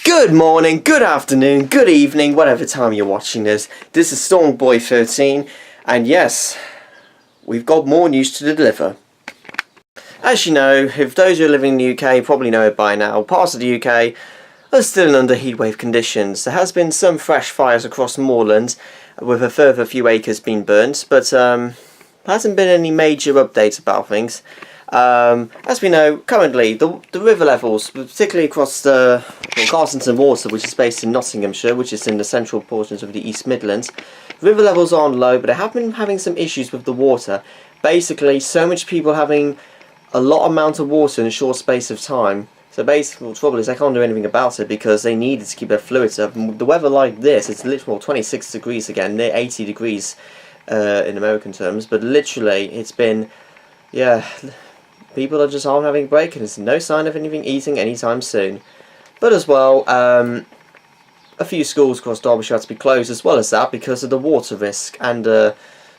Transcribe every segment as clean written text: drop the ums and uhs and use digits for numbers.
Good morning, good afternoon, good evening, whatever time you're watching this. This is Stormboy13, and yes, we've got more news to deliver. As you know, if those who are living in the UK probably know it by now, parts of the UK are still under heatwave conditions. There has been some fresh fires across moorland, with a further few acres being burnt, but there hasn't been any major updates about things. As we know, currently the river levels, particularly across the Garsington Water, which is based in Nottinghamshire, which is in the central portions of the East Midlands, river levels aren't low, but they have been having some issues with the water. Basically, so much people having a lot amount of water in a short space of time. So basically, the trouble is they can't do anything about it because they needed to keep their fluids up. And the weather like this, it's literally 26 degrees again, near 80 degrees in American terms, but literally it's been, yeah. People are just aren't having a break, and there's no sign of anything easing anytime soon. But as well, a few schools across Derbyshire had to be closed as well as that because of the water risk. And, well,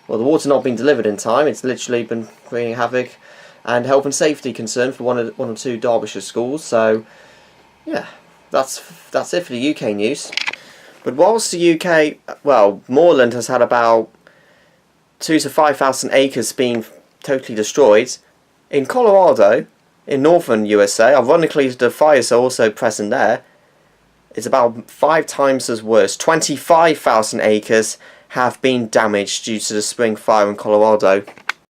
the water not being delivered in time, it's literally been creating havoc and health and safety concern for one or two Derbyshire schools. So, yeah, that's it for the UK news. But whilst the UK, well, moorland has had about 2,000 to 5,000 acres being totally destroyed, in Colorado, in northern USA, ironically the fires are also present there, it's about 5 times as worse. 25,000 acres have been damaged due to the spring fire in Colorado.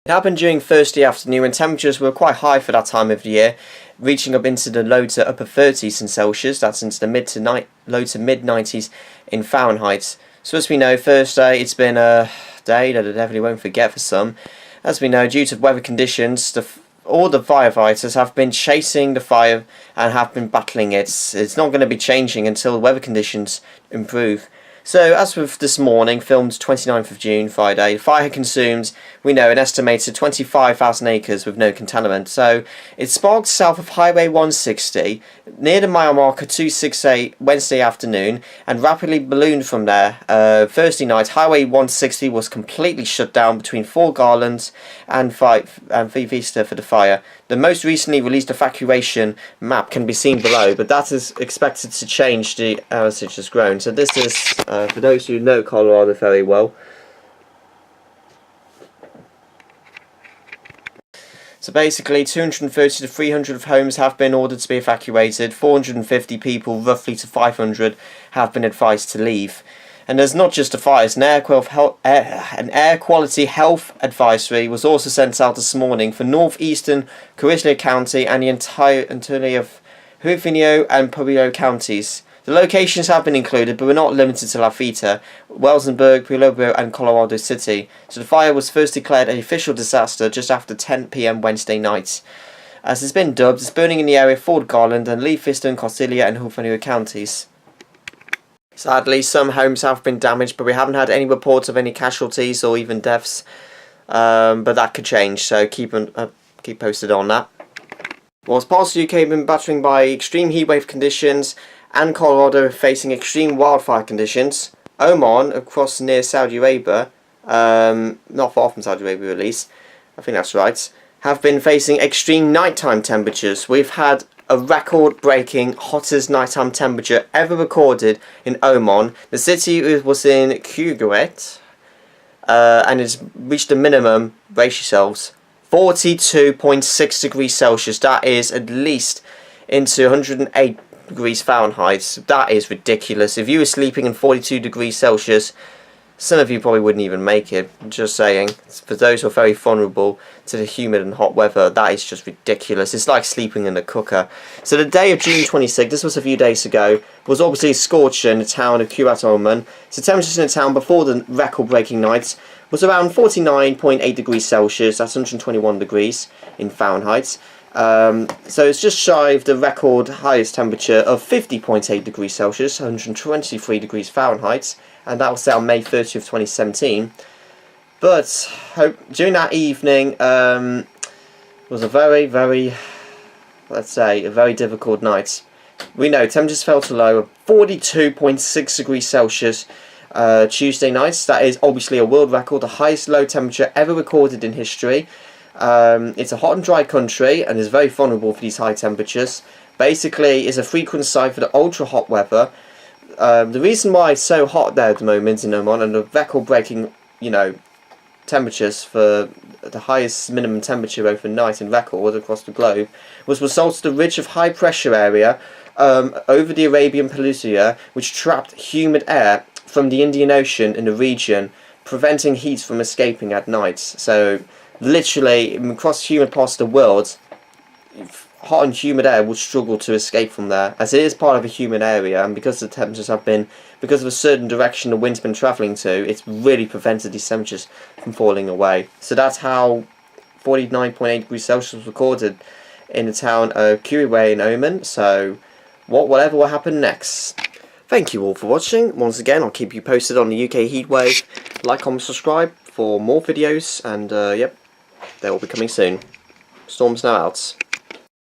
It happened during Thursday afternoon when temperatures were quite high for that time of the year, reaching up into the low to upper 30s in Celsius, that's into the low to mid 90s in Fahrenheit. So as we know, Thursday, it's been a day that I definitely won't forget for some. As we know, due to weather conditions, all the firefighters have been chasing the fire and have been battling it. It's not going to be changing until the weather conditions improve. So, as with this morning, filmed 29th of June, Friday, the fire consumed, we know, an estimated 25,000 acres with no contaminant. So, it sparked south of Highway 160, near the mile marker 268 Wednesday afternoon, and rapidly ballooned from there. Thursday night, Highway 160 was completely shut down between Fort Garland and Vista for the fire. The most recently released evacuation map can be seen below, but that is expected to change as it has grown. So this is, for those who know Colorado very well. So basically 230 to 300 homes have been ordered to be evacuated, 450 people, roughly to 500, have been advised to leave. And there's not just the fires, an air quality health advisory was also sent out this morning for northeastern Quriyat County and the entirety of Hufinio and Pueblo counties. The locations have been included, but were not limited to Lafita, Wellsonburg, Pueblo and Colorado City. So the fire was first declared an official disaster just after 10 PM Wednesday night. As it's been dubbed, it's burning in the area of Fort Garland and Lee, Fiston, Corsilia and Hufinio counties. Sadly, some homes have been damaged, but we haven't had any reports of any casualties or even deaths. But that could change, so keep posted on that. Whilst parts of the UK have been battering by extreme heatwave conditions and Colorado facing extreme wildfire conditions, Oman, across near Saudi Arabia, not far from Saudi Arabia at least, I think that's right, have been facing extreme nighttime temperatures. We've had a record-breaking hottest nighttime temperature ever recorded in Oman. The city was in Quriyat, and it's reached a minimum, brace yourselves, 42.6 degrees Celsius. That is at least into 108 degrees Fahrenheit. That is ridiculous. If you were sleeping in 42 degrees Celsius, some of you probably wouldn't even make it. Just saying. For those who are very vulnerable to the humid and hot weather, that is just ridiculous. It's like sleeping in a cooker. So the day of June 26th, this was a few days ago, was obviously a scorcher in the town of Quriyat, Oman. So temperatures in the town before the record-breaking night was around 49.8 degrees Celsius. That's 121 degrees in Fahrenheit. So it's just shy of the record highest temperature of 50.8 degrees Celsius, 123 degrees Fahrenheit. And that was set on May 30th, 2017. But during that evening was a very, let's say, a very difficult night. We know temperatures fell to low of 42.6 degrees Celsius Tuesday night. That is obviously a world record, the highest low temperature ever recorded in history. It's a hot and dry country and is very vulnerable for these high temperatures. basically is a frequent sight for the ultra hot weather. The reason why it's so hot there at the moment in Oman, and the record-breaking, you know, temperatures for the highest minimum temperature overnight in record across the globe, was result of the ridge of high pressure area over the Arabian Peninsula, which trapped humid air from the Indian Ocean in the region, preventing heat from escaping at night. So literally across humid parts of the world, hot and humid air will struggle to escape from there, as it is part of a humid area, and because the temperatures have been, because of a certain direction the wind's been travelling to, it's really prevented these temperatures from falling away. So that's how 49.8 degrees Celsius was recorded in the town of Quriyat in Oman. So whatever will happen next. Thank you all for watching. Once again, I'll keep you posted on the UK heatwave. Like, comment, subscribe for more videos, and yep, they will be coming soon. Storm's now out.